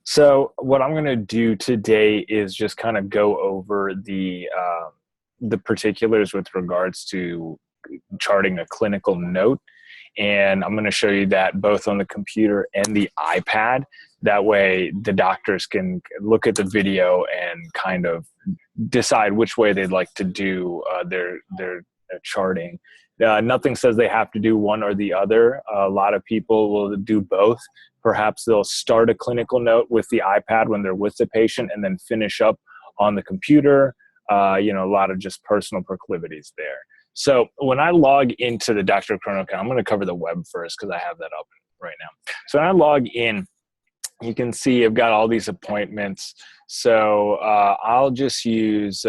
So what I'm going to do today is just kind of go over the particulars with regards to charting a clinical note, and I'm going to show you that both on the computer and the iPad. That way, the doctors can look at the video and kind of decide which way they'd like to do their charting. Nothing says they have to do one or the other. A lot of people will do both. Perhaps they'll start a clinical note with the iPad when they're with the patient and then finish up on the computer. A lot of just personal proclivities there. So when I log into the Dr. Chrono account, I'm going to cover the web first because I have that up right now. So when I log in, you can see I've got all these appointments. So I'll just use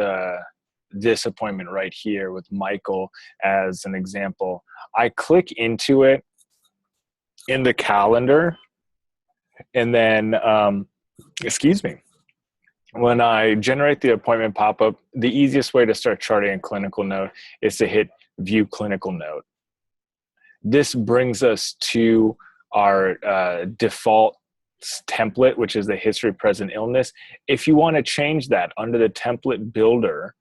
this appointment right here with Michael as an example. I click into it in the calendar, and then, excuse me, when I generate the appointment pop-up, the easiest way to start charting a clinical note is to hit View Clinical Note. This brings us to our default template, which is the history present illness. If you want to change that under the template builder,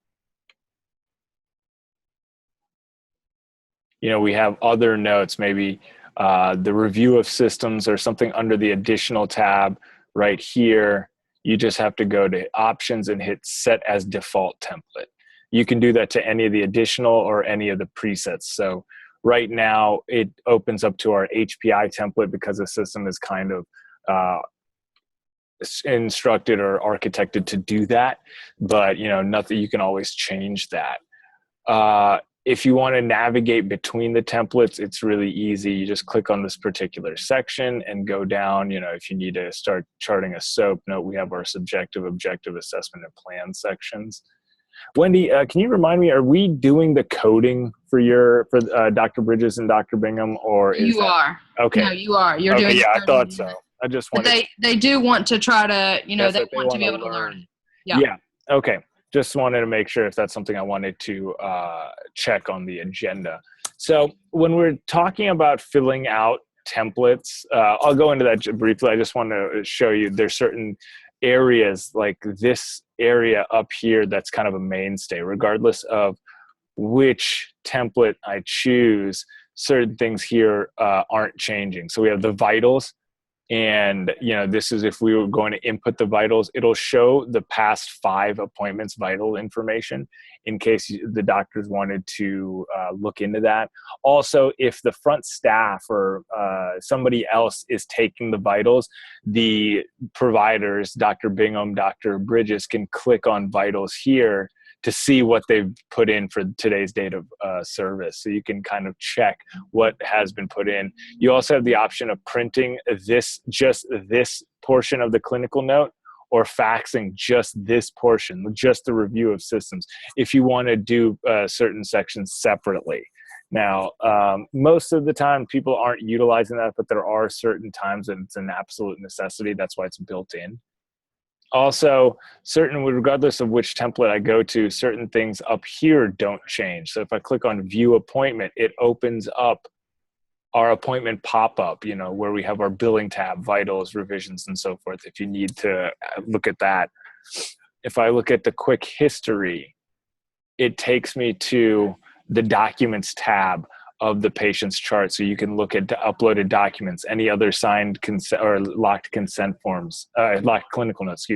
we have other notes, maybe the review of systems or something under the additional tab right here. You just have to go to options and hit set as default template. You can do that to any of the additional or any of the presets. So right now it opens up to our HPI template because the system is kind of instructed or architected to do that, but nothing, you can always change that. If you want to navigate between the templates, it's really easy. You just click on this particular section and go down. If you need to start charting a SOAP note, we have our subjective, objective, assessment, and plan sections. Wendy, can you remind me, are we doing the coding for Dr. Bridges and Dr. Bingham, or is you are? Okay. No, you are. You're okay, doing. Yeah, I thought so. I just wanted. But they do want to try to, Yes, they want to be able to learn. Yeah. Okay. Just wanted to make sure if that's something I wanted to check on the agenda. So when we're talking about filling out templates, I'll go into that briefly. I just want to show you there's certain areas like this area up here that's kind of a mainstay. Regardless of which template I choose, certain things here aren't changing. So we have the vitals. And, this is if we were going to input the vitals, it'll show the past 5 appointments vital information in case the doctors wanted to look into that. Also, if the front staff or somebody else is taking the vitals, the providers, Dr. Bingham, Dr. Bridges, can click on vitals here to see what they've put in for today's date of service. So you can kind of check what has been put in. You also have the option of printing just this portion of the clinical note, or faxing just this portion, just the review of systems, if you want to do certain sections separately. Now, most of the time people aren't utilizing that, but there are certain times that it's an absolute necessity. That's why it's built in. Also, regardless of which template I go to, certain things up here don't change. So if I click on View Appointment, it opens up our appointment pop-up, where we have our billing tab, vitals, revisions, and so forth, if you need to look at that. If I look at the quick history, it takes me to the Documents tab of the patient's chart, so you can look at the uploaded documents, any other signed consent or locked consent forms, locked clinical notes,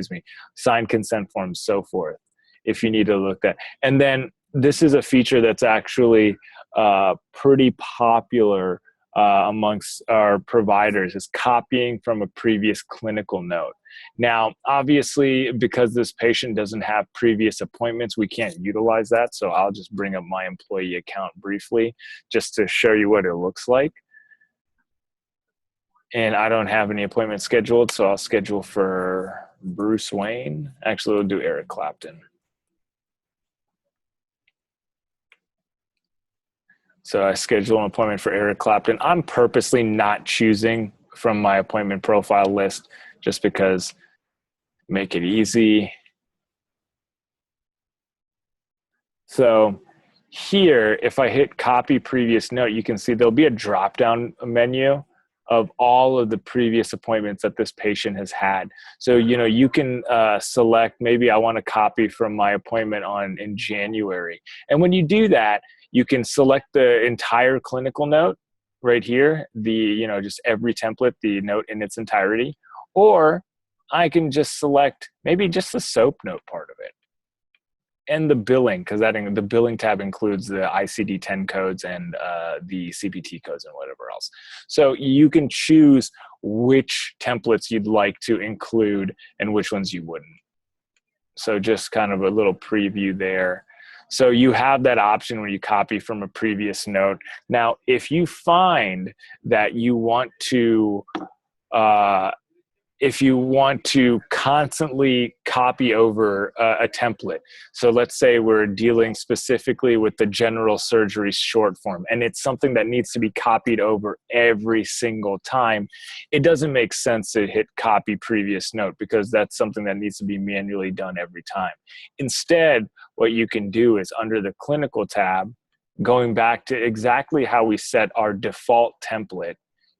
signed consent forms, so forth, if you need to look at. And then this is a feature that's actually pretty popular amongst our providers, is copying from a previous clinical note. Now, obviously, because this patient doesn't have previous appointments, we can't utilize that. So I'll just bring up my employee account briefly just to show you what it looks like. And I don't have any appointments scheduled, so I'll schedule for Bruce Wayne. Actually, we'll do Eric Clapton. So I schedule an appointment for Eric Clapton. I'm purposely not choosing from my appointment profile list just because make it easy. So here, if I hit copy previous note, you can see there'll be a drop-down menu of all of the previous appointments that this patient has had. So, you can select, maybe I want a copy from my appointment in January. And when you do that, you can select the entire clinical note right here, just every template, the note in its entirety, or I can just select maybe just the SOAP note part of it. And the billing, because the billing tab includes the ICD-10 codes and the CPT codes and whatever else. So you can choose which templates you'd like to include and which ones you wouldn't. So just kind of a little preview there. So you have that option when you copy from a previous note. Now, if you find that you want to constantly copy over a template. So let's say we're dealing specifically with the general surgery short form, and it's something that needs to be copied over every single time. It doesn't make sense to hit copy previous note, because that's something that needs to be manually done every time. Instead, what you can do is under the clinical tab, going back to exactly how we set our default template,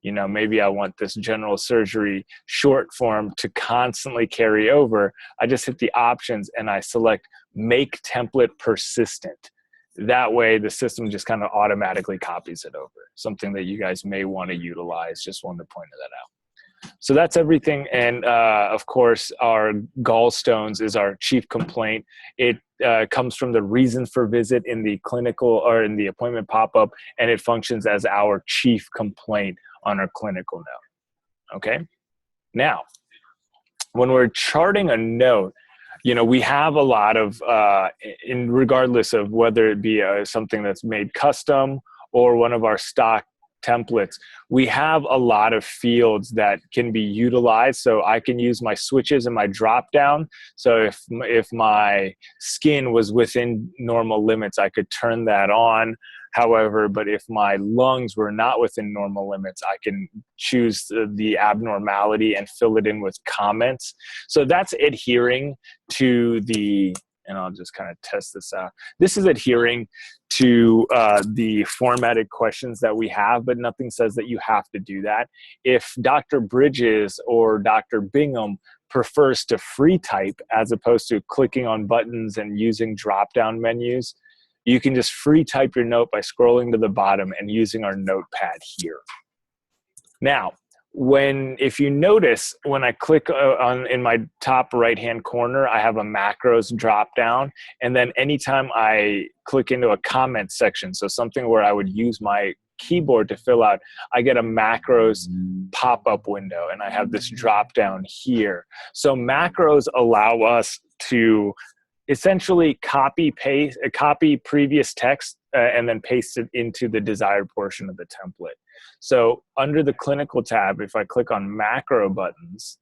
maybe I want this general surgery short form to constantly carry over. I just hit the options and I select make template persistent. That way the system just kind of automatically copies it over. Something that you guys may want to utilize. Just wanted to point that out. So that's everything. And of course, our gallstones is our chief complaint. It comes from the reason for visit in the clinical or in the appointment pop-up, and it functions as our chief complaint on our clinical note. Okay. Now, when we're charting a note, we have a lot of, regardless of whether it be something that's made custom or one of our stock templates, we have a lot of fields that can be utilized. So I can use my switches and my drop down. So if my skin was within normal limits, I could turn that on. However, but if my lungs were not within normal limits, I can choose the abnormality and fill it in with comments. So that's adhering to and I'll just kind of test this out. This is adhering to the formatted questions that we have, but nothing says that you have to do that. If Dr. Bridges or Dr. Bingham prefers to free type as opposed to clicking on buttons and using drop-down menus, you can just free type your note by scrolling to the bottom and using our notepad here. Now, if you notice, when I click in my top right-hand corner, I have a macros drop down. And then anytime I click into a comment section, so something where I would use my keyboard to fill out, I get a macros pop-up window, and I have this drop down here. So macros allow us to essentially copy previous text and then paste it into the desired portion of the template. So under the clinical tab, if I click on macro buttons,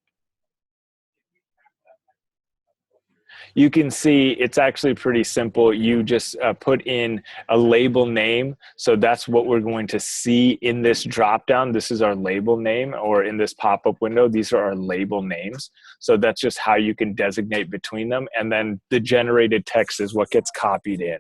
you can see it's actually pretty simple. You just put in a label name. So that's what we're going to see in this dropdown. This is our label name, or in this pop-up window, these are our label names. So that's just how you can designate between them. And then the generated text is what gets copied in.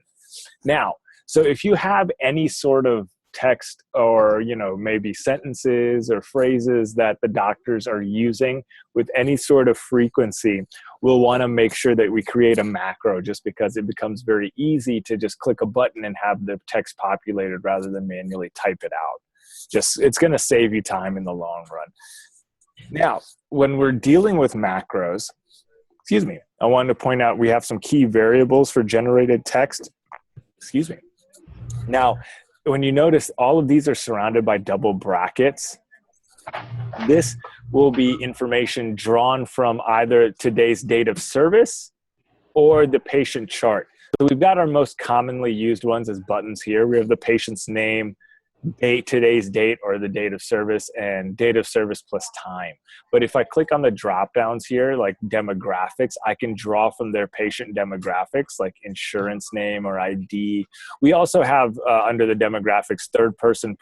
Now, so if you have any sort of text or maybe sentences or phrases that the doctors are using with any sort of frequency, we'll want to make sure that we create a macro, just because it becomes very easy to just click a button and have the text populated rather than manually type it out. It's going to save you time in the long run. Now, when we're dealing with macros, I wanted to point out we have some key variables for generated text. Now, when you notice, all of these are surrounded by double brackets. This will be information drawn from either today's date of service or the patient chart. So we've got our most commonly used ones as buttons here. We have the patient's name, today's date or the date of service, and date of service plus time. But if I click on the drop downs here, like demographics, I can draw from their patient demographics, like insurance name or ID. We also have under the demographics, third person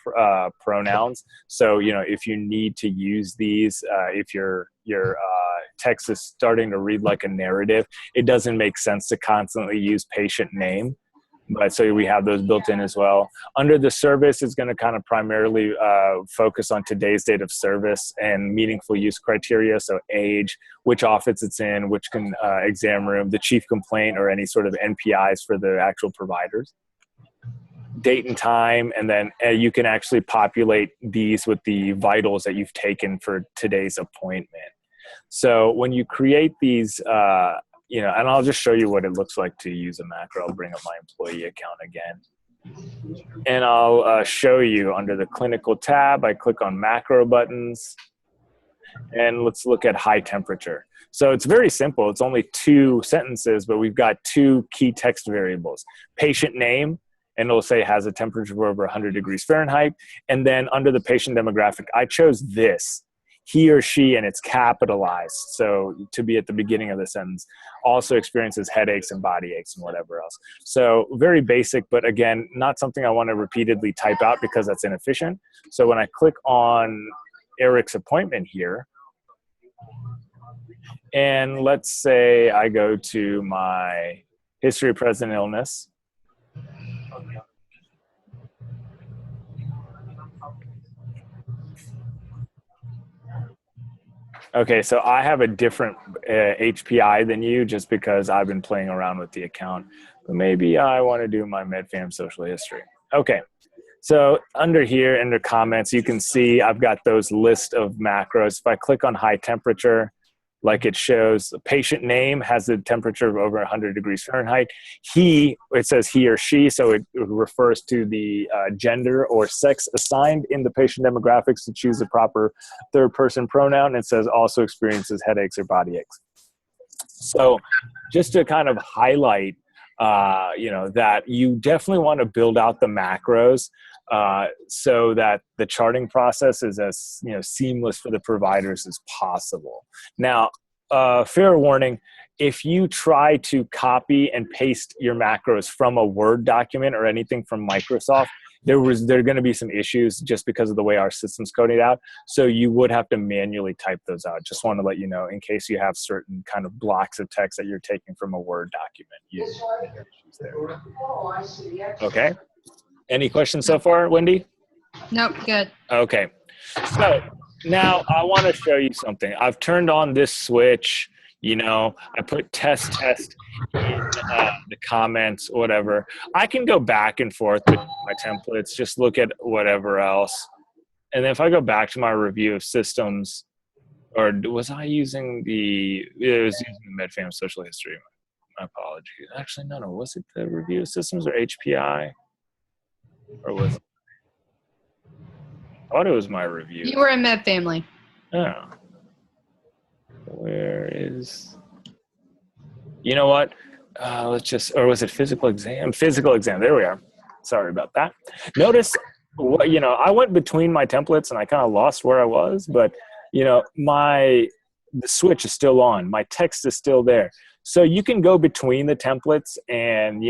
pronouns. So, if you need to use these, if your text is starting to read like a narrative, it doesn't make sense to constantly use patient name. But so we have those built in as well. Under the service, it's going to kind of primarily focus on today's date of service and meaningful use criteria. So age, which office it's in, which exam room, the chief complaint, or any sort of NPIs for the actual providers. Date and time, and then you can actually populate these with the vitals that you've taken for today's appointment. So when you create these, and I'll just show you what it looks like to use a macro. I'll bring up my employee account again. And I'll show you under the clinical tab. I click on macro buttons. And let's look at high temperature. So it's very simple. It's only 2 sentences, but we've got 2 key text variables. Patient name, and it'll say has a temperature of over 100 degrees Fahrenheit. And then under the patient demographic, I chose this, he or she, and it's capitalized. So to be at the beginning of the sentence, also experiences headaches and body aches and whatever else. So very basic, but again, not something I want to repeatedly type out because that's inefficient. So when I click on Eric's appointment here, and let's say I go to my history of present illness, okay, so I have a different HPI than you just because I've been playing around with the account. But maybe I want to do my MedFam social history. Okay, so under here, under comments, you can see I've got those list of macros. If I click on high temperature, like it shows, the patient name has a temperature of over 100 degrees Fahrenheit. It says he or she, so it refers to the gender or sex assigned in the patient demographics to choose the proper third person pronoun. It says also experiences headaches or body aches. So just to kind of highlight, that you definitely want to build out the macros so that the charting process is as seamless for the providers as possible. Now, fair warning, if you try to copy and paste your macros from a Word document or anything from Microsoft, there are going to be some issues just because of the way our system's coded out. So you would have to manually type those out. Just want to let you know in case you have certain kind of blocks of text that you're taking from a Word document. Okay. Any questions so far, Wendy? Nope, good. Okay. So now I want to show you something. I've turned on this switch. I put test in the comments, whatever. I can go back and forth with my templates, just look at whatever else. And then if I go back to my review of systems, or was I using it was using the MedFam social history. My apologies. Actually, no. Was it the review of systems or HPI? Or was it? I thought it was my review. You were in Med Family. Oh. Where is, you know what? Or was it physical exam? Physical exam. There we are. Sorry about that. Notice, I went between my templates and I kind of lost where I was, but, the switch is still on. My text is still there. So you can go between the templates and,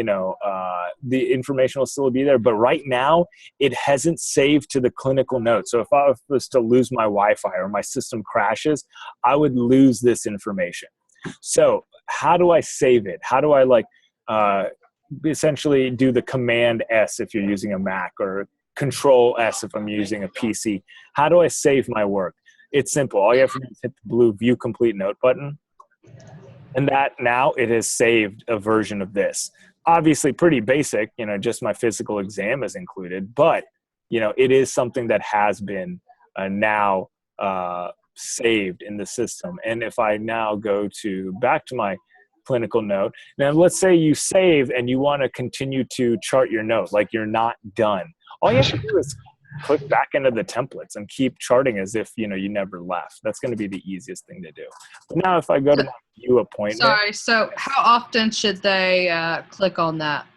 the information will still be there. But right now, it hasn't saved to the clinical note. So if I was to lose my Wi-Fi or my system crashes, I would lose this information. So how do I save it? How do I essentially do the Command S if you're using a Mac, or Control S if I'm using a PC? How do I save my work? It's simple. All you have to do is hit the blue View Complete Note button. And that now it has saved a version of this. Obviously pretty basic, just my physical exam is included, but, it is something that has been now saved in the system. And if I now go back to my clinical note, now let's say you save and you want to continue to chart your note, like you're not done. All you have to do is click back into the templates and keep charting as if, you never left. That's going to be the easiest thing to do. But now if I go to my view appointment. Sorry, so how often should they click on that?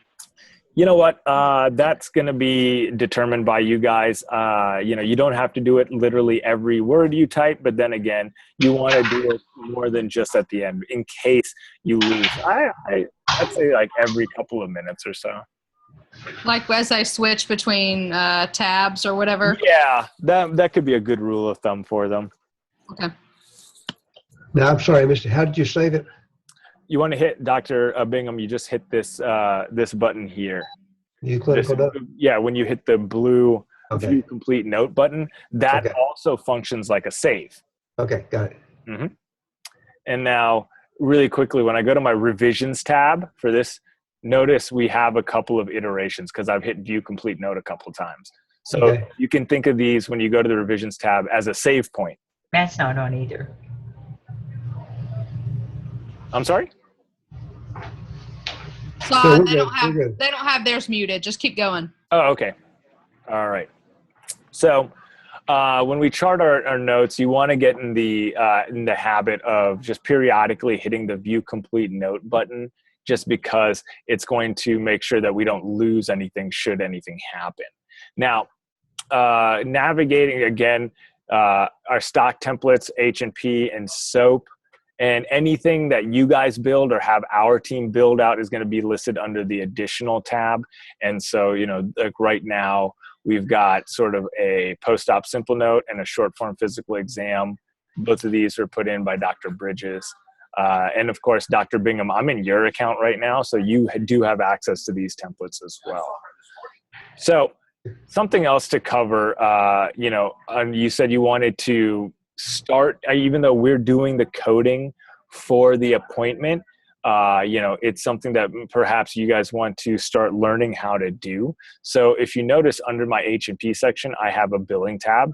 You know what? That's going to be determined by you guys. You don't have to do it literally every word you type, but then again, you want to do it more than just at the end in case you lose. I'd say like every couple of minutes or so. Like as I switch between tabs or whatever? Yeah, that could be a good rule of thumb for them. Okay. Now, I'm sorry, Mister. How did you save it? you want to hit Dr. Bingham. You just hit this this button here. You click on that? Yeah, when you hit the blue Okay. View Complete Note button, that Okay. also functions like a save. Okay, got it. Mm-hmm. And now, really quickly, when I go to my revisions tab for this, notice we have a couple of iterations because I've hit View Complete Note a couple of times. So Okay. you can think of these when you go to the revisions tab as a save point. That's not on either. I'm sorry? So we're good. they don't have theirs muted. Just keep going. Oh, okay. All right. So when we chart our notes, you want to get in the habit of just periodically hitting the View Complete Note button, just because it's going to make sure that we don't lose anything should anything happen. Now, navigating again, our stock templates, H&P and SOAP, and anything that you guys build or have our team build out is going to be listed under the additional tab. And so, you know, like right now, we've got sort of a post-op simple note and a short form physical exam. Both of these are put in by Dr. Bridges. And of course, Dr. Bingham, I'm in your account right now, so you do have access to these templates as well. So something else to cover, you know, you said you wanted to start, even though we're doing the coding for the appointment, you know, it's something that perhaps you guys want to start learning how to do. So if you notice under my H&P section, I have a billing tab.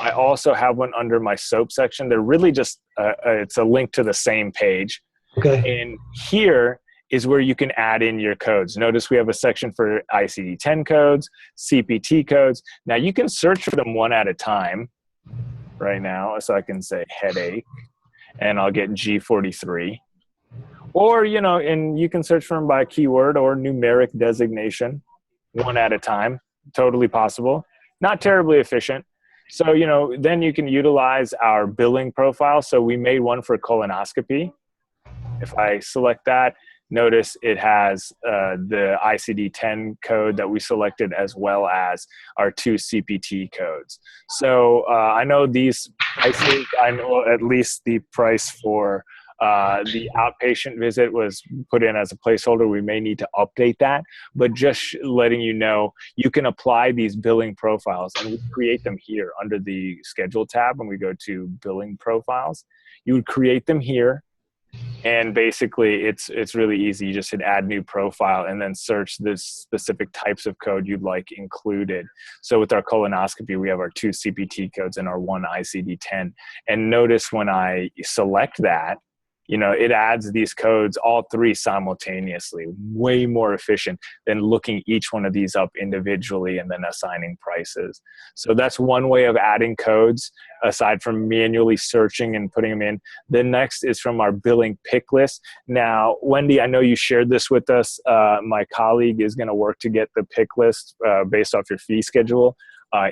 I also have one under my SOAP section. They're really just, it's a link to the same page. Okay. And here is where you can add in your codes. Notice we have a section for ICD-10 codes, CPT codes. Now you can search for them one at a time right now. So I can say headache and I'll get G43. Or, you know, and you can search for them by keyword or numeric designation one at a time. Totally possible. Not terribly efficient. So, you know, then you can utilize our billing profile. So we made one for colonoscopy. If I select that, notice it has the ICD-10 code that we selected as well as our 2 CPT codes. So I know these prices, I know at least the price for the outpatient visit was put in as a placeholder. We may need to update that, but just letting you know, you can apply these billing profiles and we create them here under the schedule tab. When we go to billing profiles, you would create them here. And basically it's really easy. You just hit add new profile and then search the specific types of code you'd like included. So with our colonoscopy, we have our 2 CPT codes and our 1 ICD-10. And notice when I select that, you know, it adds these codes, all 3 simultaneously, way more efficient than looking each one of these up individually and then assigning prices. So that's one way of adding codes aside from manually searching and putting them in. The next is from our billing pick list. Now, Wendy, I know you shared this with us. My colleague is going to work to get the pick list based off your fee schedule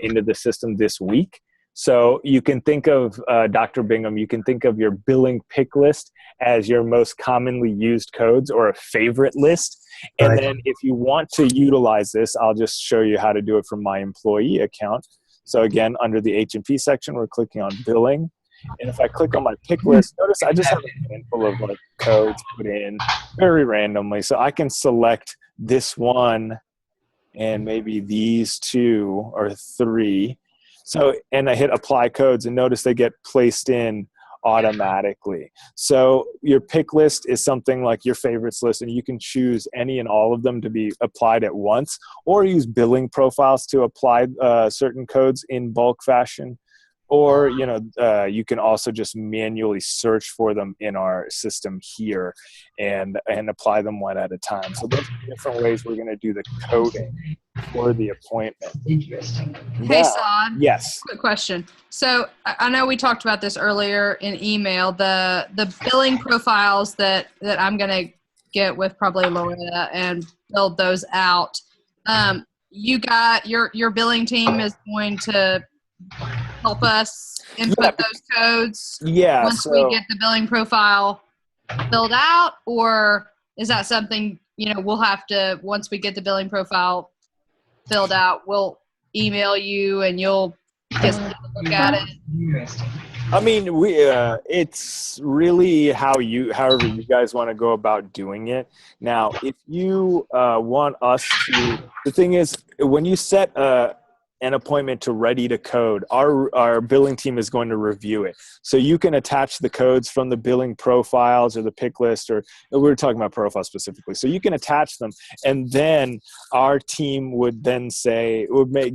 into the system this week. So you can think of, Dr. Bingham, you can think of your billing pick list as your most commonly used codes or a favorite list. And Right. then if you want to utilize this, I'll just show you how to do it from my employee account. So again, under the H&P section, we're clicking on billing. And if I click on my pick list, notice I just have a handful of like codes put in very randomly. So I can select this one and maybe these 2 or 3. So, and I hit apply codes and notice they get placed in automatically. So your pick list is something like your favorites list, and you can choose any and all of them to be applied at once, or use billing profiles to apply certain codes in bulk fashion. Or, you know, you can also just manually search for them in our system here and apply them one at a time. So those are different ways we're going to do the coding for the appointment. Interesting. Hey, Now, Saad. yes. Quick question. So I know we talked about this earlier in email, the billing profiles that I'm going to get with probably Loretta and build those out. You got your billing team is going to help us input those codes once we get the billing profile filled out, or is that something, you know, we'll have to, once we get the billing profile filled out, we'll email you and you'll get to look at it? Interesting. I mean, it's really however you guys want to go about doing it. Now, if you want us to, the thing is, when you set an appointment to ready to code, our billing team is going to review it. So you can attach the codes from the billing profiles or the pick list, or we're talking about profiles specifically. So you can attach them, and then our team would then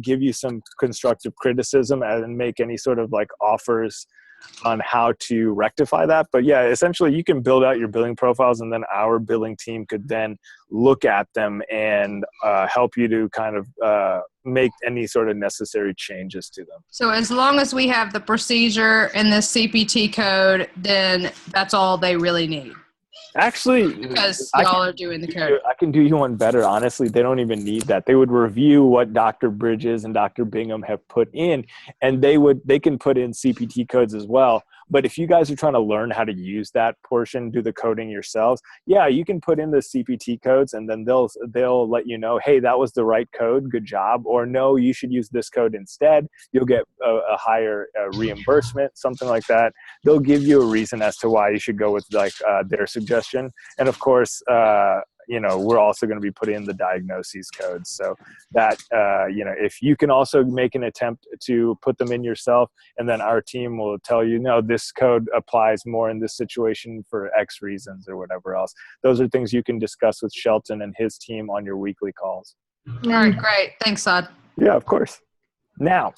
give you some constructive criticism and make any sort of like offers on how to rectify that. But yeah, essentially you can build out your billing profiles, and then our billing team could then look at them and help you to kind of make any sort of necessary changes to them. So as long as we have the procedure and the CPT code, then that's all they really need. Actually, Because y'all are doing the code. I can do you one better. Honestly, they don't even need that. They would review what Dr. Bridges and Dr. Bingham have put in, and they can put in CPT codes as well. But if you guys are trying to learn how to use that portion, do the coding yourselves, yeah, you can put in the CPT codes, and then they'll let you know, hey, that was the right code, good job, or no, you should use this code instead. You'll get a higher reimbursement, something like that. They'll give you a reason as to why you should go with like their suggestion. And of course, we're also going to be putting in the diagnoses codes, so that if you can also make an attempt to put them in yourself, and then our team will tell you, no, this code applies more in this situation for X reasons or whatever else. Those are things you can discuss with Shelton and his team on your weekly calls. All right, great. Thanks, Sod. Yeah, of course. Now,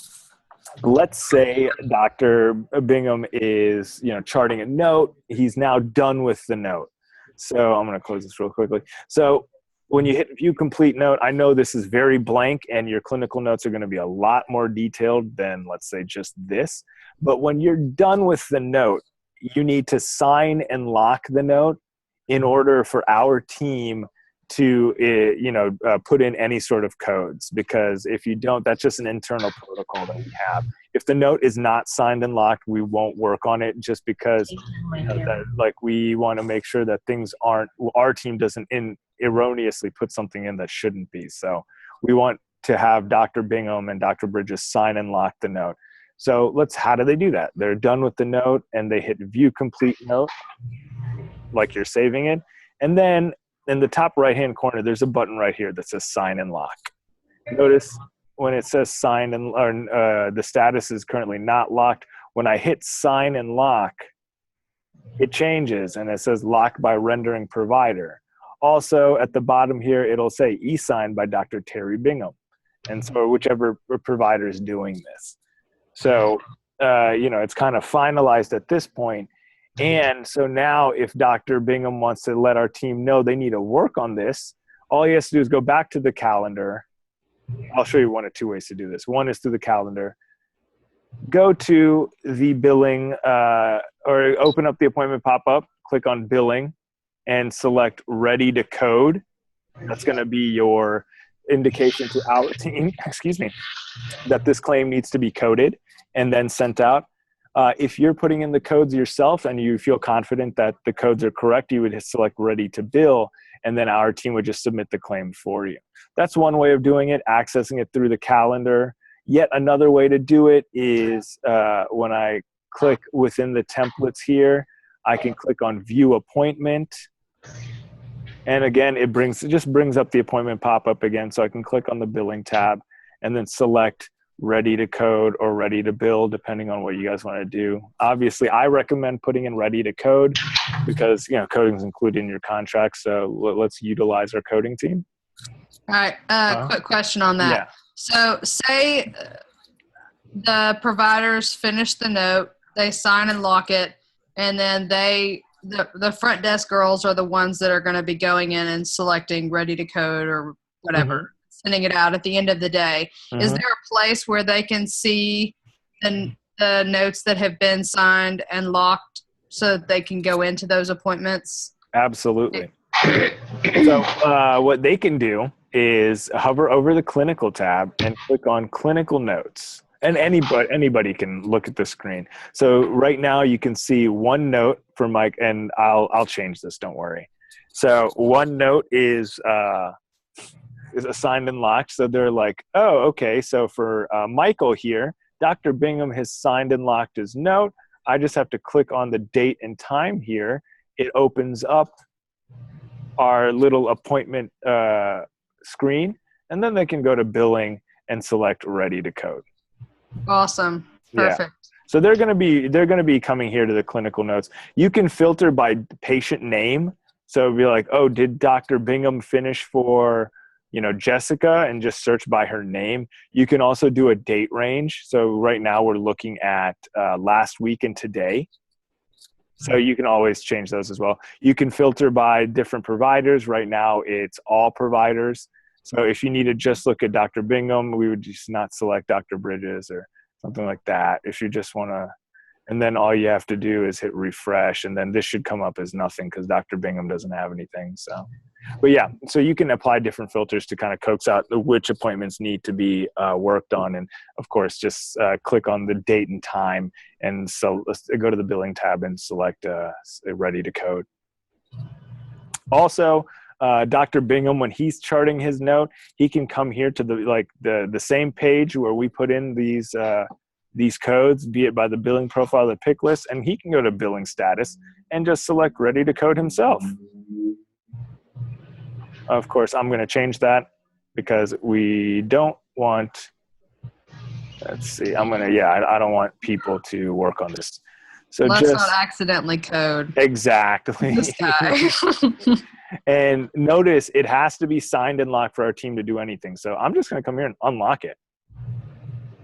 let's say Dr. Bingham is, charting a note. He's now done with the note. So I'm going to close this real quickly. So when you hit view complete note, I know this is very blank, and your clinical notes are going to be a lot more detailed than, let's say, just this. But when you're done with the note, you need to sign and lock the note in order for our team to put in any sort of codes, because if you don't, that's just an internal protocol that we have. If the note is not signed and locked, we won't work on it, just because we want to make sure that our team doesn't erroneously put something in that shouldn't be. So we want to have Dr. Bingham and Dr. Bridges sign and lock the note. So how do they do that? They're done with the note and they hit view complete note, like you're saving it. And then in the top right-hand corner, there's a button right here that says sign and lock. Notice when it says sign and the status is currently not locked. When I hit sign and lock, it changes and it says lock by rendering provider. Also at the bottom here, it'll say e-sign by Dr. Terry Bingham. And so whichever provider is doing this. So, it's kind of finalized at this point. And so now if Dr. Bingham wants to let our team know they need to work on this, all he has to do is go back to the calendar. I'll show you one of two ways to do this. One is through the calendar. Go to the billing or open up the appointment pop-up, click on billing, and select ready to code. That's going to be your indication to our team, that this claim needs to be coded and then sent out. If you're putting in the codes yourself and you feel confident that the codes are correct, you would select ready to bill, and then our team would just submit the claim for you. That's one way of doing it, accessing it through the calendar. Yet another way to do it is when I click within the templates here, I can click on view appointment. And again, it just brings up the appointment pop-up again. So I can click on the billing tab and then select ready to code or ready to bill, depending on what you guys want to do. Obviously, I recommend putting in ready to code because, coding is included in your contract. So let's utilize our coding team. All right. Quick question on that. Yeah. So say the providers finish the note, they sign and lock it, and then the front desk girls are the ones that are going to be going in and selecting ready to code or whatever, sending it out at the end of the day. Is there a place where they can see the notes that have been signed and locked so that they can go into those appointments? Absolutely. So what they can do is hover over the clinical tab and click on clinical notes. And anybody can look at the screen. So right now you can see one note for Mike, and I'll change this, don't worry. So one note is assigned and locked. So they're like, oh, okay. So for Michael here, Dr. Bingham has signed and locked his note. I just have to click on the date and time here. It opens up our little appointment screen, and then they can go to billing and select ready to code. Awesome. Perfect. Yeah. So they're going to be coming here to the clinical notes. You can filter by patient name. So it'd be like, oh, did Dr. Bingham finish for, Jessica, and just search by her name. You can also do a date range. So right now we're looking at last week and today. So you can always change those as well. You can filter by different providers. Right now it's all providers. So if you need to just look at Dr. Bingham, we would just not select Dr. Bridges or something like that. If you just want to, and then all you have to do is hit refresh, and then this should come up as nothing because Dr. Bingham doesn't have anything. So, but yeah, so you can apply different filters to kind of coax out which appointments need to be worked on. And of course, just click on the date and time, and so let's go to the billing tab and select ready to code. Also, Dr. Bingham, when he's charting his note, he can come here to the same page where we put in these codes, be it by the billing profile, the pick list, and he can go to billing status and just select ready to code himself. Of course, I'm going to change that because we don't want, let's see, I don't want people to work on this. So let's not accidentally code. Exactly. This guy. And notice it has to be signed and locked for our team to do anything. So I'm just going to come here and unlock it.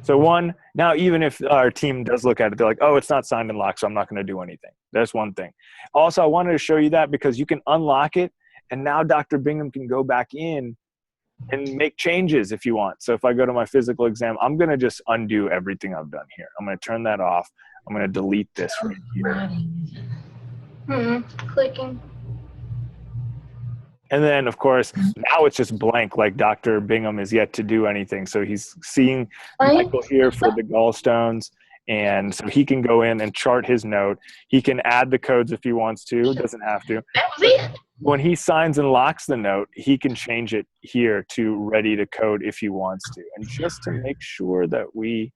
So now even if our team does look at it, they're like, oh, it's not signed and locked, so I'm not going to do anything. That's one thing. Also, I wanted to show you that because you can unlock it, and now Dr. Bingham can go back in and make changes if you want. So if I go to my physical exam, I'm going to just undo everything I've done here. I'm going to turn that off. I'm going to delete this right here. Clicking. And then, of course, now it's just blank, like Dr. Bingham is yet to do anything. So he's seeing Michael here for the gallstones, and so he can go in and chart his note. He can add the codes if he wants to, doesn't have to. That was it. When he signs and locks the note, he can change it here to ready to code if he wants to. And just to make sure that we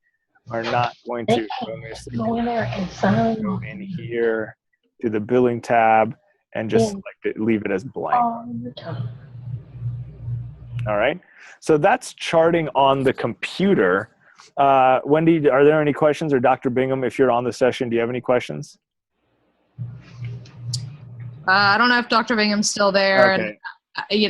are not going to Go in there and sign. go in here to the billing tab and just select it, leave it as blank. All the time. All right. So that's charting on the computer. Wendy, are there any questions? Or Dr. Bingham, if you're on the session, do you have any questions? I don't know if Dr. Bingham's still there. Okay. And,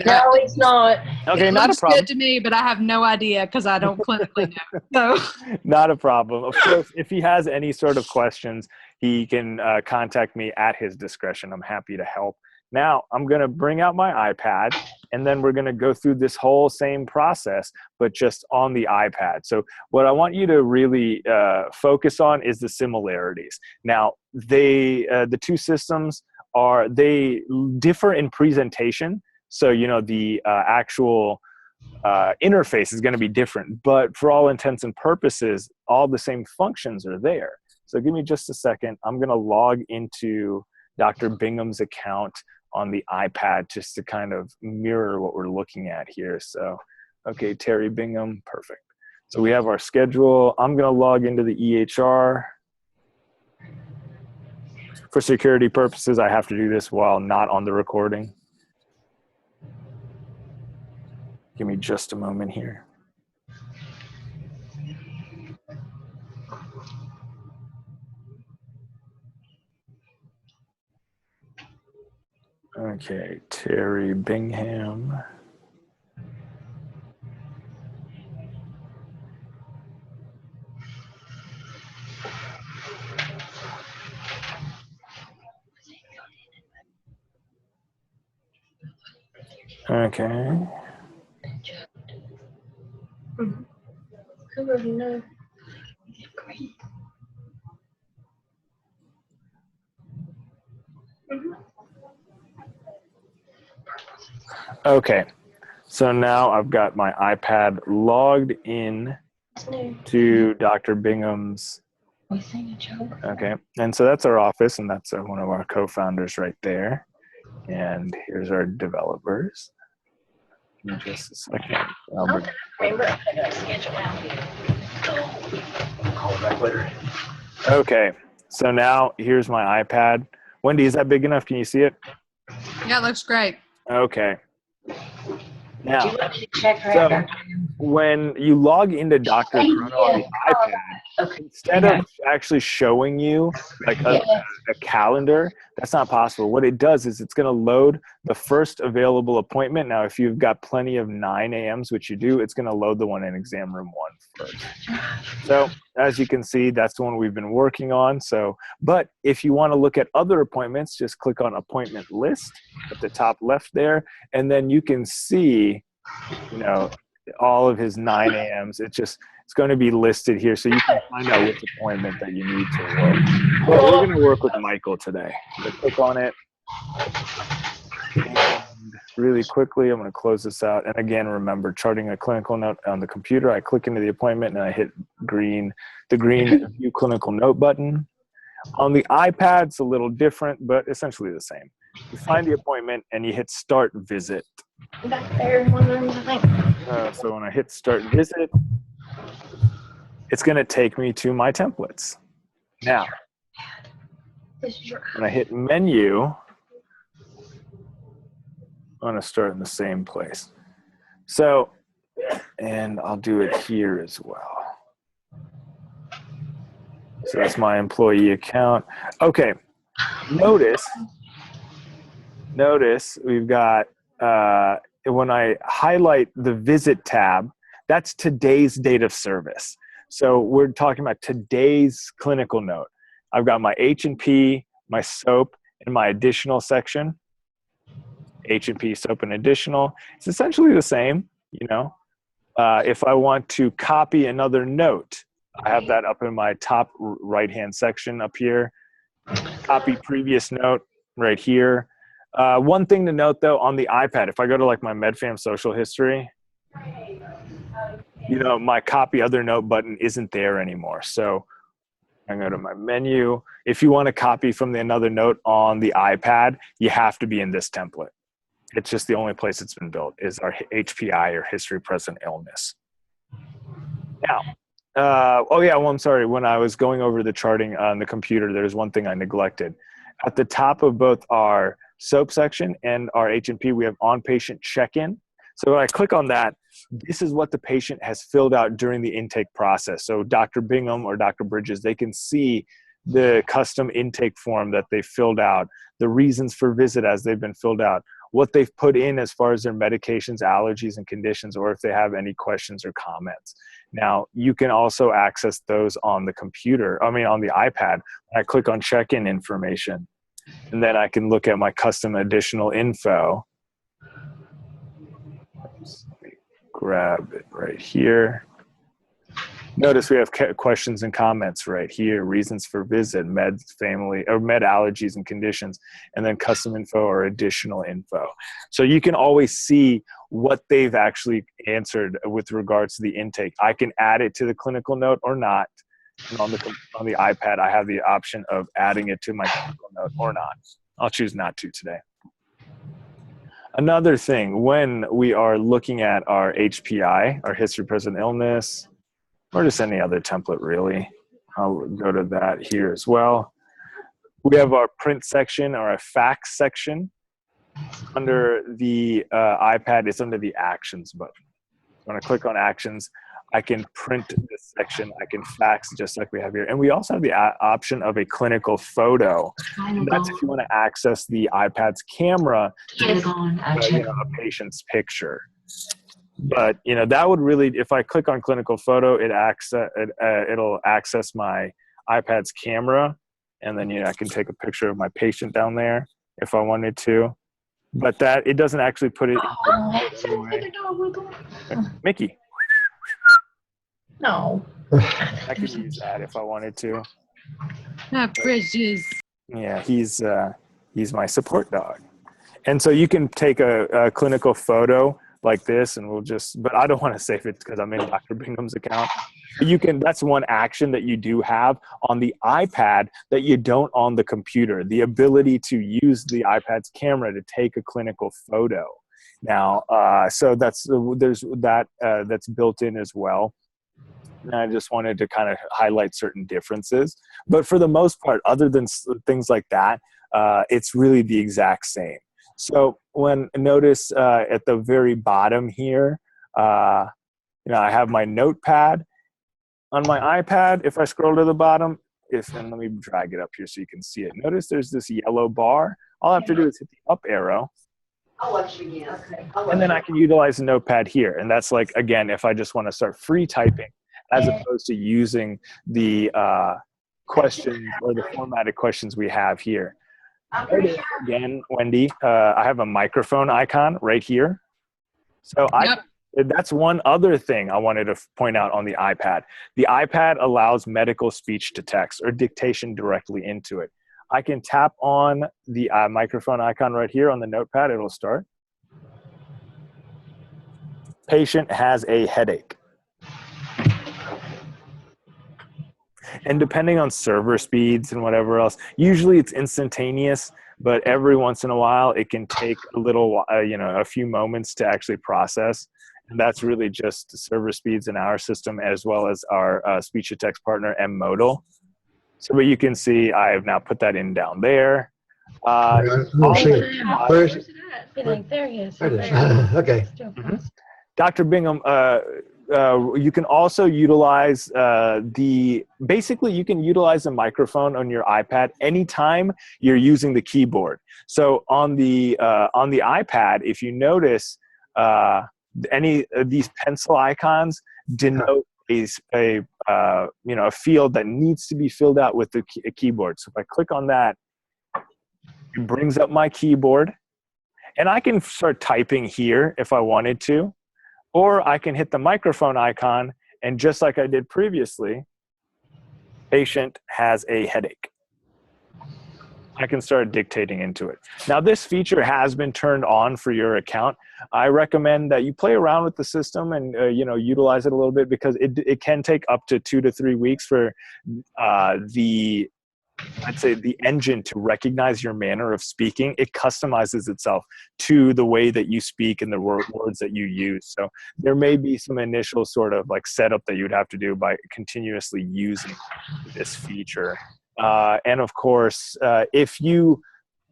No, it's not. Okay, it not a looks problem. good to me, but I have no idea because I don't clinically know. So. Not a problem. Of course, if he has any sort of questions, he can contact me at his discretion. I'm happy to help. Now, I'm going to bring out my iPad, and then we're going to go through this whole same process, but just on the iPad. So what I want you to really focus on is the similarities. Now, the two systems they differ in presentation. So, the actual interface is going to be different, but for all intents and purposes, all the same functions are there. So give me just a second. I'm going to log into Dr. Bingham's account on the iPad just to kind of mirror what we're looking at here. So, okay, Terry Bingham, perfect. So we have our schedule. I'm going to log into the EHR. For security purposes, I have to do this while not on the recording. Give me just a moment here. Okay, Terry Bingham. Okay. I already know. Okay, so now I've got my iPad logged in to Dr. Bingham's. Okay, and so that's our office, and that's one of our co-founders right there. And here's our developers. Give me just a second. Remember, I got a schedule out here. Call back later. Okay, So now here's my iPad. Wendy, is that big enough? Can you see it? Yeah, it looks great. Okay. Do Now, you want me to check her so out? when you log into Dr. Chrono on the iPad, Okay. instead of actually showing you like a calendar, that's not possible. What it does is it's going to load the first available appointment. Now, if you've got plenty of 9 a.m.s, which you do, it's going to load the one in exam room 1 first. So as you can see, that's the one we've been working on. So, but if you want to look at other appointments, just click on appointment list at the top left there, and then you can see, you know, all of his 9 a.m.s. It's going to be listed here, so you can find out which appointment that you need to work. But we're going to work with Michael today. I'm going to click on it. And really quickly, I'm going to close this out. And again, remember, charting a clinical note on the computer, I click into the appointment and I hit the green View Clinical Note button. On the iPad, it's a little different, but essentially the same. You find the appointment and you hit Start Visit. Back there, one room, I think. So when I hit Start Visit, it's going to take me to my templates. Now, This is your. when I hit Menu, I'm going to start in the same place. So, and I'll do it here as well. So that's my employee account. Okay, notice we've got, when I highlight the Visit tab, that's today's date of service. So we're talking about today's clinical note. I've got my H&P, my SOAP, and my additional section. H&P, SOAP, and additional. It's essentially the same, you know. If I want to copy another note, I have that up in my top right-hand section up here. Copy previous note right here. One thing to note, though, on the iPad, if I go to like my MedFam social history, you know, my copy other note button isn't there anymore. So I go to my menu. If you want to copy from another note on the iPad, you have to be in this template. It's just the only place it's been built is our HPI, or history present illness. Now, I'm sorry. When I was going over the charting on the computer, there's one thing I neglected. At the top of both our SOAP section and our H&P, we have on-patient check-in. So when I click on that, this is what the patient has filled out during the intake process. So Dr. Bingham or Dr. Bridges, they can see the custom intake form that they filled out, the reasons for visit as they've been filled out, what they've put in as far as their medications, allergies, and conditions, or if they have any questions or comments. Now, you can also access those on the computer, on the iPad. I click on check-in information, and then I can look at my custom additional info. Let me grab it right here. Notice we have questions and comments right here, reasons for visit, med allergies and conditions, and then custom info or additional info. So you can always see what they've actually answered with regards to the intake. I can add it to the clinical note or not. And on the iPad, I have the option of adding it to my clinical note or not. I'll choose not to today. Another thing, when we are looking at our HPI, our history present illness, or just any other template really, I'll go to that here as well. We have our print section or a fax section. Under the iPad, it's under the actions button. When I click on actions, I can print this section. I can fax just like we have here. And we also have the option of a clinical photo. And that's if you want to access the iPad's camera to a patient's picture. But, you know, that would really, if I click on clinical photo, it'll access my iPad's camera. And then, you know, I can take a picture of my patient down there if I wanted to. But that, it doesn't actually put it in Mickey. No. I could use that if I wanted to. Not Bridges. Yeah, he's my support dog. And so you can take a clinical photo like this, and but I don't want to save it because I'm in Dr. Bingham's account. You can, that's one action that you do have on the iPad that you don't on the computer, the ability to use the iPad's camera to take a clinical photo. Now, so there's that that's built in as well. And I just wanted to kind of highlight certain differences. But for the most part, other than things like that, it's really the exact same. So notice at the very bottom here, I have my notepad. On my iPad, if I scroll to the bottom, and let me drag it up here so you can see it. Notice there's this yellow bar. All I have to do is hit the up arrow. I'll watch it again. Okay. And then I can utilize the notepad here. And that's like, again, if I just want to start free typing, as opposed to using the questions or the formatted questions we have here. Notice, again, Wendy, I have a microphone icon right here. So that's one other thing I wanted to point out on the iPad. The iPad allows medical speech to text or dictation directly into it. I can tap on the microphone icon right here on the notepad. It'll start. Patient has a headache. And depending on server speeds and whatever else, usually it's instantaneous, but every once in a while it can take a little, a few moments to actually process. And that's really just server speeds in our system, as well as our speech to text partner, M-Modal. So, but you can see I have now put that in down there. I don't see it. Where is it? There he is. There it is. Okay. Dr. Bingham, you can also utilize basically you can utilize the microphone on your iPad anytime you're using the keyboard. So on the iPad, if you notice, any of these pencil icons denote a field that needs to be filled out with the keyboard. So if I click on that, it brings up my keyboard, and I can start typing here if I wanted to, or I can hit the microphone icon, and just like I did previously, patient has a headache. I can start dictating into it. Now, this feature has been turned on for your account. I recommend that you play around with the system and utilize it a little bit, because it can take up to 2 to 3 weeks for the engine to recognize your manner of speaking. It customizes itself to the way that you speak and the words that you use. So there may be some initial sort of like setup that you would have to do by continuously using this feature. And of course, if you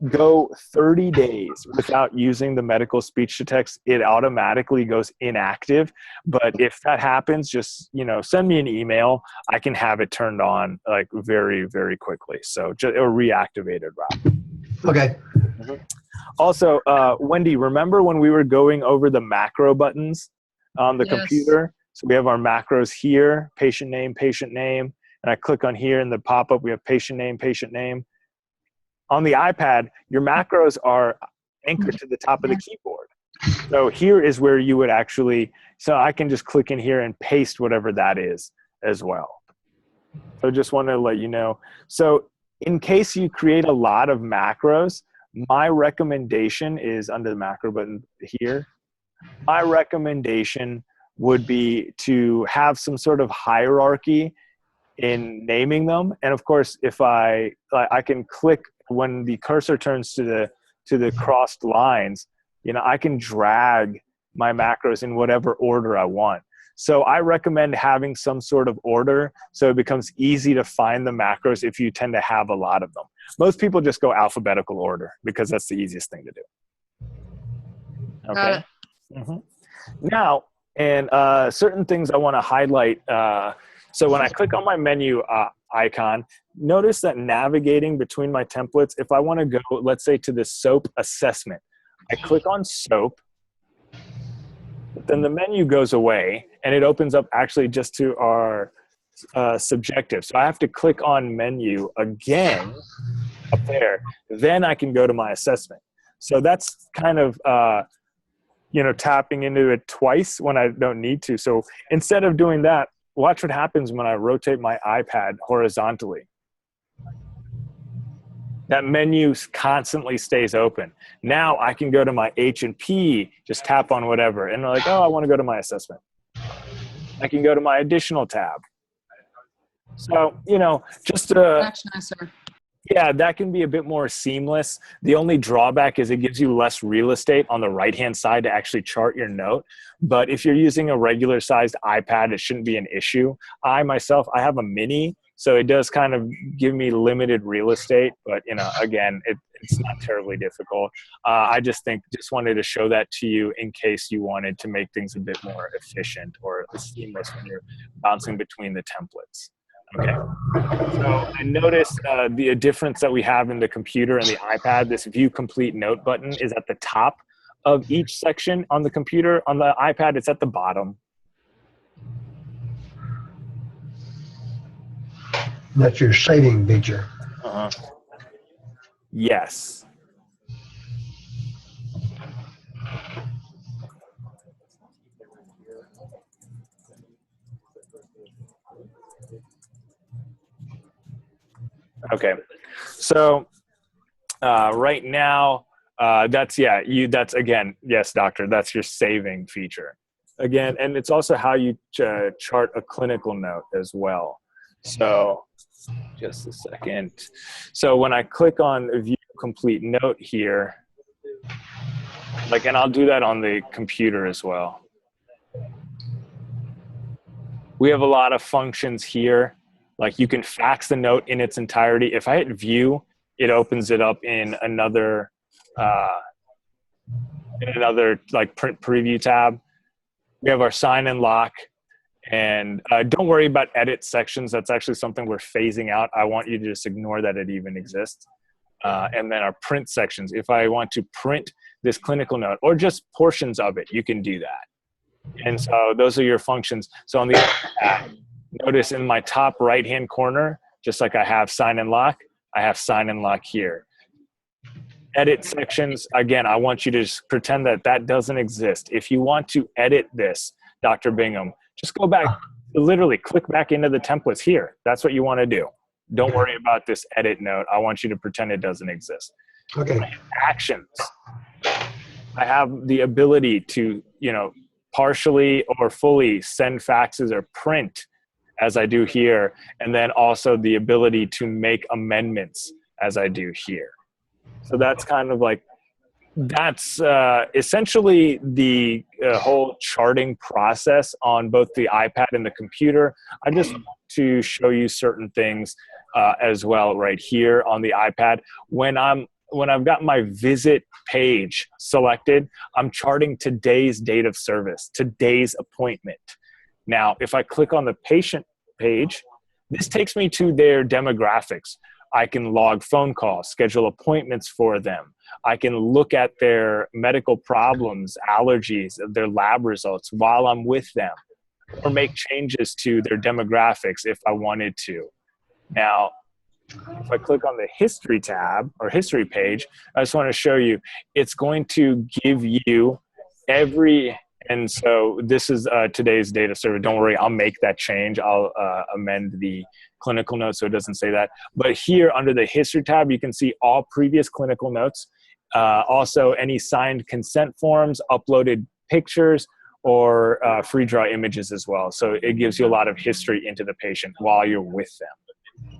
go 30 days without using the medical speech to text, it automatically goes inactive. But if that happens, just send me an email. I can have it turned on like very, very quickly. So just or reactivated, Rob. Okay. Also, Wendy, remember when we were going over the macro buttons on the computer? So we have our macros here, patient name, and I click on here in the pop-up, we have patient name. On the iPad, your macros are anchored to the top of the keyboard. So here is where you would so I can just click in here and paste whatever that is as well. So just want to let you know. So in case you create a lot of macros, my recommendation is under the macro button here. My recommendation would be to have some sort of hierarchy in naming them. And of course, if I can click when the cursor turns to the crossed lines, I can drag my macros in whatever order I want. So I recommend having some sort of order so it becomes easy to find the macros if you tend to have a lot of them. Most people just go alphabetical order because that's the easiest thing to do. Okay. Now, and certain things I want to highlight. So when I click on my menu icon, notice that navigating between my templates, if I want to go, let's say, to the SOAP assessment, I click on SOAP, but then the menu goes away and it opens up actually just to our subjective. So I have to click on menu again up there. Then I can go to my assessment. So that's kind of, tapping into it twice when I don't need to. So instead of doing that, watch what happens when I rotate my iPad horizontally. That menu constantly stays open. Now I can go to my H&P, just tap on whatever, and they're like, oh, I want to go to my assessment. I can go to my additional tab. So, just Much nicer. Yeah, that can be a bit more seamless. The only drawback is it gives you less real estate on the right-hand side to actually chart your note. But if you're using a regular sized iPad, it shouldn't be an issue. I myself, I have a mini, so it does kind of give me limited real estate, but again, it's not terribly difficult. I just wanted to show that to you in case you wanted to make things a bit more efficient or seamless when you're bouncing between the templates. Okay, so I noticed the difference that we have in the computer and the iPad. This View Complete Note button is at the top of each section on the computer. On the iPad, it's at the bottom. That's your saving feature. Yes. Okay, so right now, that's again, yes, doctor, that's your saving feature. Again, and it's also how you chart a clinical note as well. So just a second. So when I click on View Complete Note here, and I'll do that on the computer as well. We have a lot of functions here. Like you can fax the note in its entirety. If I hit view, it opens it up in another print preview tab. We have our sign and lock, and don't worry about edit sections. That's actually something we're phasing out. I want you to just ignore that it even exists. And then our print sections. If I want to print this clinical note or just portions of it, you can do that. And so those are your functions. So on the notice in my top right-hand corner, just like I have sign and lock, I have sign and lock here. Edit sections, again, I want you to just pretend that that doesn't exist. If you want to edit this, Dr. Bingham, just go back, literally click back into the templates here. That's what you want to do. Don't worry about this edit note. I want you to pretend it doesn't exist. Okay. Actions. I have the ability to, partially or fully send faxes or print as I do here, and then also the ability to make amendments as I do here. So that's kind of that's essentially the whole charting process on both the iPad and the computer. I just want to show you certain things as well right here on the iPad. When I've got my visit page selected, I'm charting today's date of service, today's appointment. Now, if I click on the patient page, this takes me to their demographics. I can log phone calls, schedule appointments for them. I can look at their medical problems, allergies, their lab results while I'm with them, or make changes to their demographics if I wanted to. Now, if I click on the history tab or history page, I just want to show you, it's going to give you and so this is today's data server. Don't worry, I'll make that change. I'll amend the clinical notes so it doesn't say that. But here under the history tab, you can see all previous clinical notes. Also any signed consent forms, uploaded pictures, or free draw images as well. So it gives you a lot of history into the patient while you're with them.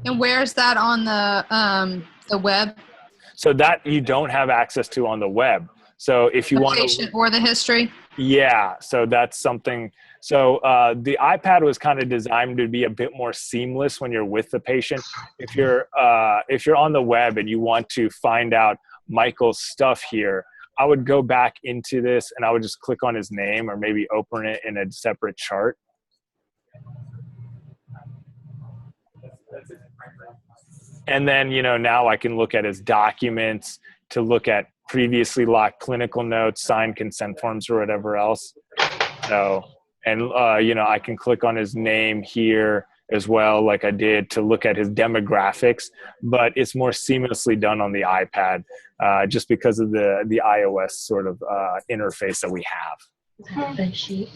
And where's that on the web? So that you don't have access to on the web. So if you want the patient or the history? Yeah, so that's something. So the iPad was kind of designed to be a bit more seamless when you're with the patient. If you're on the web and you want to find out Michael's stuff here, I would go back into this and I would just click on his name or maybe open it in a separate chart. And then, now I can look at his documents to look at previously locked clinical notes, signed consent forms, or whatever else. So, and, I can click on his name here as well, like I did, to look at his demographics, but it's more seamlessly done on the iPad just because of the iOS sort of interface that we have. Is that the face sheet?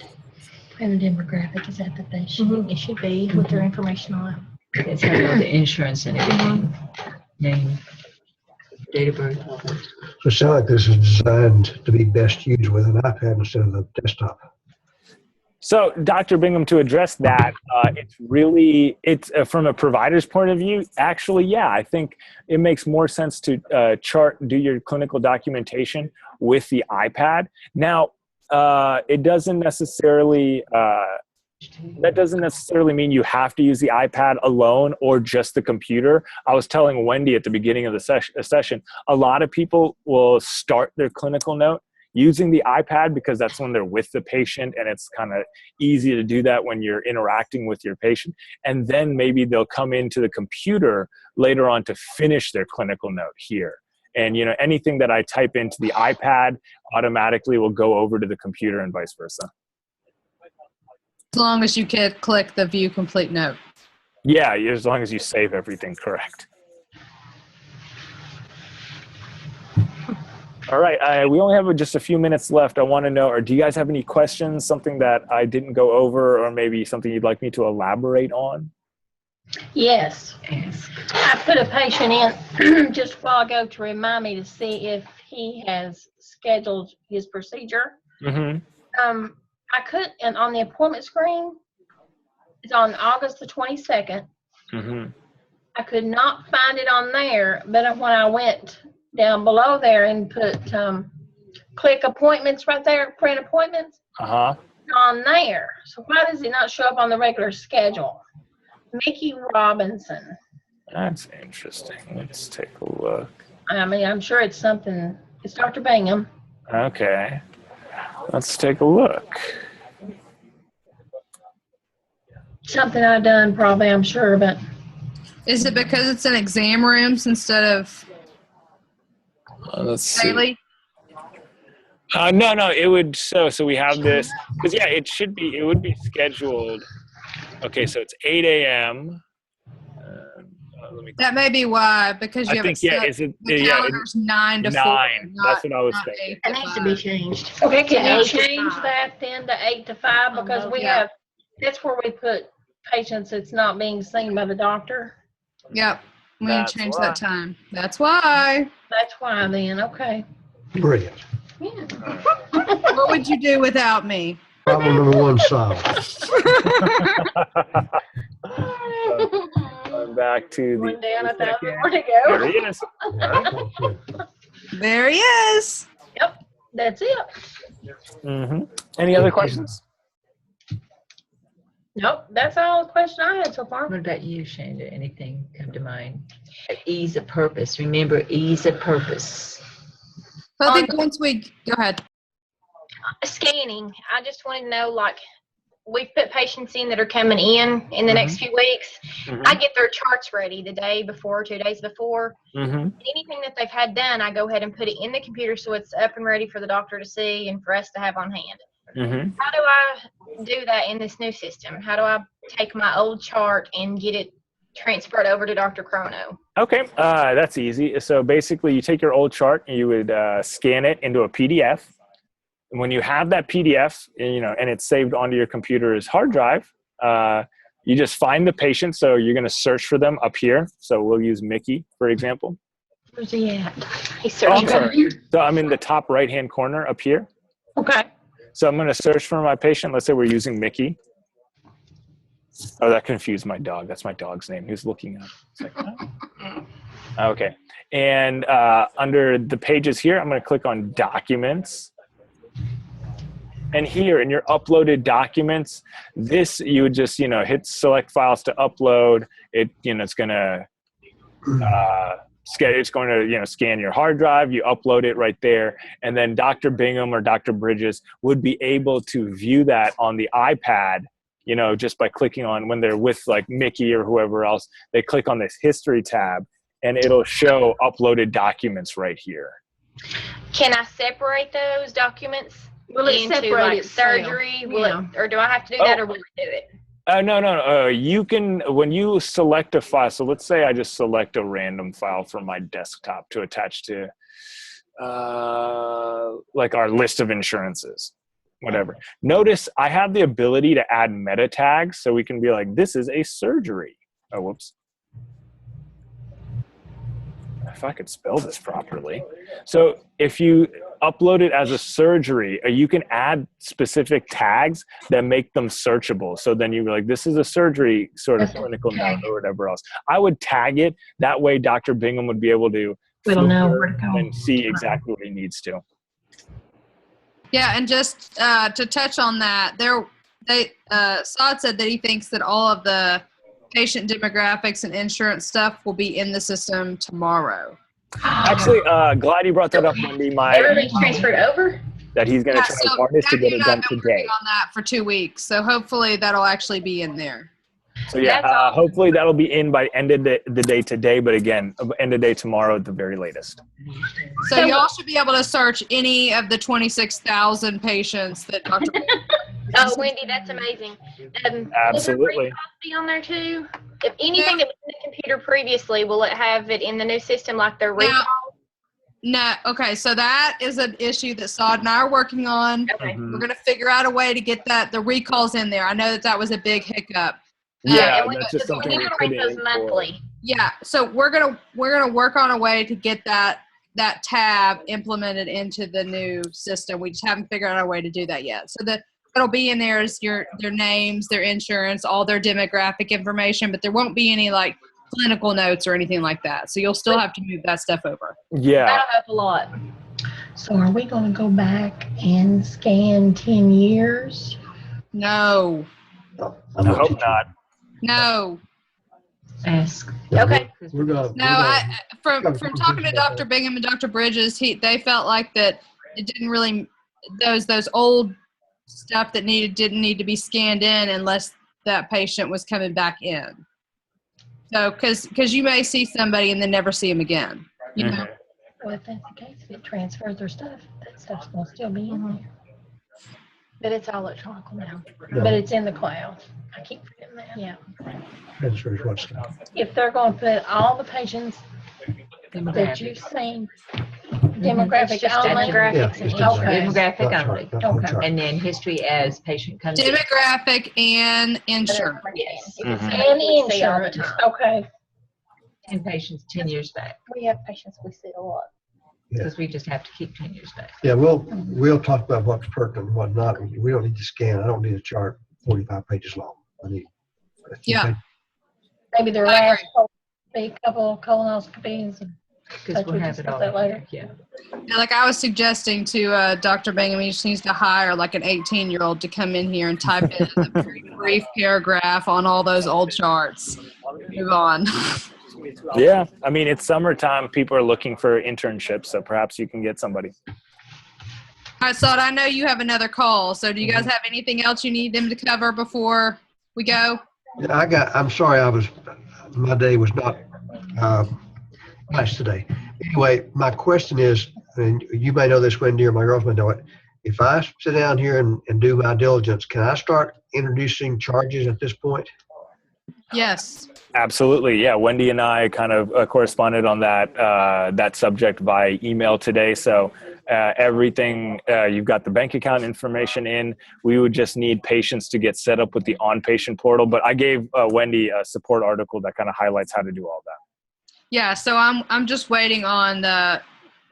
And the demographic, is that the face sheet? It should be With their information on it. It's got all the insurance and everything. Name, date of birth, all that. So it sounds like this is designed to be best used with an iPad instead of a desktop. So, Dr. Bingham, to address that, it's from a provider's point of view, actually, yeah, I think it makes more sense to do your clinical documentation with the iPad. Now, it doesn't necessarily, that doesn't necessarily mean you have to use the iPad alone or just the computer. I was telling Wendy at the beginning of the session, a lot of people will start their clinical note using the iPad because that's when they're with the patient, and it's kind of easy to do that when you're interacting with your patient. And then maybe they'll come into the computer later on to finish their clinical note here. And anything that I type into the iPad automatically will go over to the computer and vice versa. As long as you can click the view complete note. Yeah, as long as you save everything correct. All right, we only have just a few minutes left. I want to know, or do you guys have any questions, something that I didn't go over, or maybe something you'd like me to elaborate on? Yes. I put a patient in just a while ago to remind me to see if he has scheduled his procedure. Mm-hmm. I could, and on the appointment screen, it's on August the 22nd. Mm-hmm. I could not find it on there, but when I went down below there and put click appointments right there, print appointments, on there. So why does it not show up on the regular schedule? Mickey Robinson. That's interesting. Let's take a look. I mean, I'm sure it's something. It's Dr. Bingham. Okay. Let's take a look. Something I've done probably, I'm sure, but. Is it because it's in exam rooms instead of let's see. daily? No, it would, so we have this, because yeah, it would be scheduled. Okay, so it's 8 a.m. That may be why, because you have it set. The calendar's 9 to 4. That's what I was thinking. It needs to be changed. Okay, can you change that then to 8 to 5? Because we have, that's where we put patients that's not being seen by the doctor. Yep, we need to change that time. That's why. That's why then, okay. Brilliant. Yeah. What would you do without me? Problem number one solved. Back to One the down, 1,000 second. more to go. There he is. There he is. Yep, that's it. Mm-hmm. Any other questions? Nope, that's all the question I had so far. What about you, Shanda? Anything come to mind? Ease of purpose. Remember, ease of purpose. So I think once we go ahead. Scanning. I just want to know, like, we've put patients in that are coming in the next few weeks. I get their charts ready the day before, 2 days before. Anything that they've had done, I go ahead and put it in the computer so it's up and ready for the doctor to see and for us to have on hand. How do I do that in this new system? How do I take my old chart and get it transferred over to Dr. Chrono? Okay, that's easy. So basically, you take your old chart and you would scan it into a PDF. And when you have that PDF, and it's saved onto your computer's hard drive, you just find the patient. So you're going to search for them up here. So we'll use Mickey, for example. Where's he at? He's searching. So I'm in the top right-hand corner up here. Okay. So I'm going to search for my patient. Let's say we're using Mickey. Oh, that confused my dog. That's my dog's name. Who's looking up? It's like, oh. Okay. And under the pages here, I'm going to click on Documents. And here in your uploaded documents, this you would just hit Select Files to upload. It's going to scan your hard drive. You upload it right there, and then Dr. Bingham or Dr. Bridges would be able to view that on the iPad. Just by clicking on, when they're with like Mickey or whoever else, they click on this History tab, and it'll show uploaded documents right here. Can I separate those documents? Will it into separate like itself? surgery? Will it, or do I have to do that, or will it do it? No. You can, when you select a file, so let's say I just select a random file from my desktop to attach to like our list of insurances, whatever. Notice I have the ability to add meta tags, so we can be like, this is a surgery. Oh, whoops. if I could spell this properly. So if you upload it as a surgery, you can add specific tags that make them searchable. So then you're like, this is a surgery sort of clinical note or whatever else. I would tag it. That way Dr. Bingham would be able to We'll know where to go. and see exactly what he needs to. Yeah, and just to touch on that, Saad said that he thinks that all of the patient demographics and insurance stuff will be in the system tomorrow. Actually, glad you brought that up, Wendy. Everybody's transferred over? That he's going to try his hardest to get it done today. On that for 2 weeks, so hopefully that'll actually be in there. So yeah, hopefully that'll be in by end of the day today, but again, end of day tomorrow at the very latest. So y'all should be able to search any of the 26,000 patients that Dr. Oh, Wendy, that's amazing. Absolutely. Will the recalls be on there too? If anything that was in the computer previously, will it have it in the new system like their recall? No. Okay, so that is an issue that Saad and I are working on. Okay. We're going to figure out a way to get the recalls in there. I know that was a big hiccup. Yeah, and that's just something we we can put rate those in monthly. Yeah, so we're gonna work on a way to get that tab implemented into the new system. We just haven't figured out a way to do that yet. So that'll be in there is their names, their insurance, all their demographic information, but there won't be any like clinical notes or anything like that. So you'll still have to move that stuff over. Yeah. That'll help a lot. So are we going to go back and scan 10 years? No. I hope not. No. Ask. Okay. We're gonna, No, from talking to Dr. Bingham and Dr. Bridges, they felt like that it didn't really those old stuff that didn't need to be scanned in unless that patient was coming back in. So because you may see somebody and then never see them again. You know? Well, if that's the case, if it transfers their stuff, that stuff's going to still be in there. But it's all electronic now. But it's in the cloud. I keep forgetting that. Yeah. transfers what stuff. If they're going to put all the patients that you've seen, demographic just only. demographics and just Okay. Demographic That's only. right, not whole Okay. chart. And then history as patient comes in. Demographic and insurance. Yes. Mhm. And insurance. Okay. And patients 10 years back, We have patients we see a lot. because we just have to keep 10 years back. Yeah, we'll talk about what's pertinent and what not. We don't need to scan. I don't need a chart 45 pages long. I need a few Yeah. pages. Maybe their I last be a couple of colonoscopies. And Because we'll have it all. That later. Yeah. Yeah, like I was suggesting to Dr. Bingham, he just needs to hire like an 18-year-old to come in here and type in a very brief paragraph on all those old charts. Move on. Yeah, I mean, it's summertime. People are looking for internships, so perhaps you can get somebody. All right, Saad, I know you have another call. So do you guys have anything else you need them to cover before we go? Yeah, I'm sorry, my day was not nice today. Anyway, my question is, and you may know this, Wendy, or my girls may know it. If I sit down here and do my diligence, can I start introducing charges at this point? Yes. Absolutely. Yeah. Wendy and I kind of corresponded on that subject by email today. So everything, you've got the bank account information in. We would just need patients to get set up with the on-patient portal. But I gave Wendy a support article that kind of highlights how to do all that. Yeah, so I'm just waiting on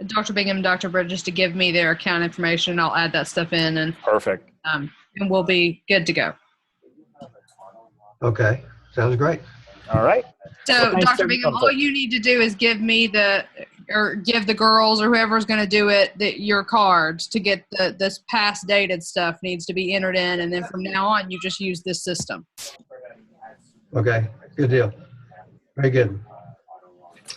Dr. Bingham and Dr. Bridges to give me their account information. I'll add that stuff in and Perfect. and we'll be good to go. Okay, sounds great. All right. So, Well, thanks Dr. for Bingham, the all input. you need to do is give me give the girls or whoever's going to do it your cards to get this past dated stuff needs to be entered in, and then from now on you just use this system. Okay, good deal. Very good.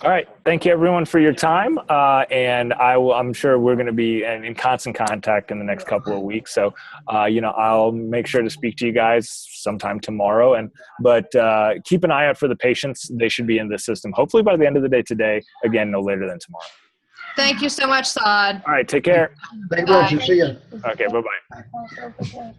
All right. Thank you, everyone, for your time. And I'm sure we're going to be in constant contact in the next couple of weeks. So, I'll make sure to speak to you guys sometime tomorrow. But keep an eye out for the patients. They should be in the system, hopefully by the end of the day today. Again, no later than tomorrow. Thank you so much, Saad. All right. Take care. Thank you very much. See you. Okay. Bye-bye. Also,